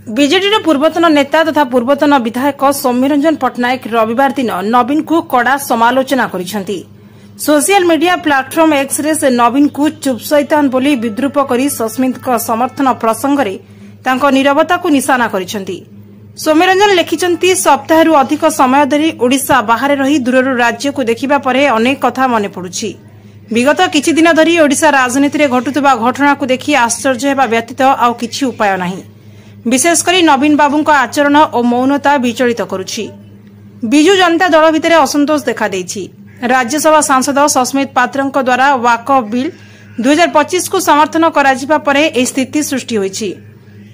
BJD पूर्वतन नेता तथा पूर्वतन विधायक सौम्यरंजन पट्टनायक रविवार दिन नवीन को कड़ा समालोचना करिसेंती। सोशल मीडिया प्लाटफर्म एक्स रे से नवीन को चुप शैतान बोली विद्रूप करी सस्मित समर्थन प्रसंग में तांको नीरवता को निशाना करिसेंती। सौम्यरंजन लिखिसेंती, सप्ताहरु अधिक समय धरी ओडिशा बाहर रही दूररू राज्य को देखिबा परे अनेक कथा मने पड़ुछि। विगत किछि दिन धरी ओडिशा राजनीति रे घटुतबा घटना को देखि आश्चर्य हेबा व्यतीत आउ किछि उपाय नाही। विशेषकर नवीन बाबूंको आचरण और मौनता विचलित करुछि। बिजु जनता दल भितर असंतोष देखा देछि। राज्यसभा सांसद सस्मित पात्रଙ୍କ द्वारा वाकफ बिल 2025 को समर्थन कराजिबा परे ए स्थिति सृष्टि होइछि।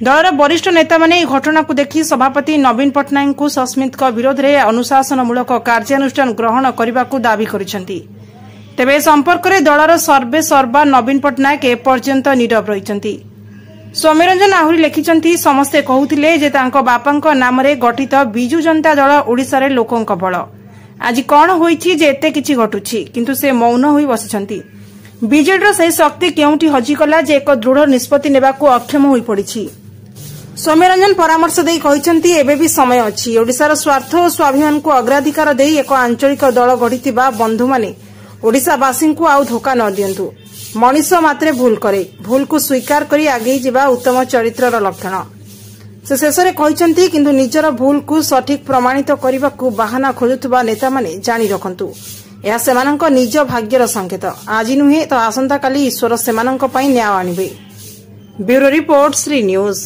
दलर वरिष्ठ नेता माने घटना को देखि सभापति नवीन पट्टनायक को सस्मितଙ୍କ विरोध रे अनुशासनमूलक कार्यानुष्ठान ग्रहण करबाकू दाबी करिसेंती। तेबे संपर्क रे दलर सर्वे सर्वा नवीन पट्टनायक ए पर्यंत नीरव रहिसेंती। सौम्यरंजन आहुरी लिखिसेंती, समस्ते कहूथिले जे तांको बापांको नामरे गठित बिजु जनता दल ओडिसा रे लोकंक बळ। आज कोन होईछि जे एते किछि घटुछि, किंतु से मौन होई बसिसेंती। बीजेडीर सही शक्ति केउंठी हजिकला जे एक दृढ़ निष्पत्ति नेबाकू अक्षम होई पड़िछि। सौम्यरंजन परामर्श देई कहिसेंती, एबे भी समय अछि। ओडिसार स्वार्थ और स्वाभिमान को अग्राधिकार देई एक आंचलिक दल गढितिबा बंधु माने ओडिसावासी को आउ धोखा न दियंतु। मनीष मात्रे भूल करे, भूल को स्वीकार करी आगे जीवा उत्तम चरित्रर लक्षण। से शेषे कहते किंतु निजर भूल को सठिक प्रमाणित करने को बाहाना खोजुवा नेता माने जानी रखंतु। यह सेमानंक निज भाग्यर संकेत। आज नुहे तो आसंता काली ईश्वर सेमानंक पई न्याय आनिबे। Bureau report Shri news.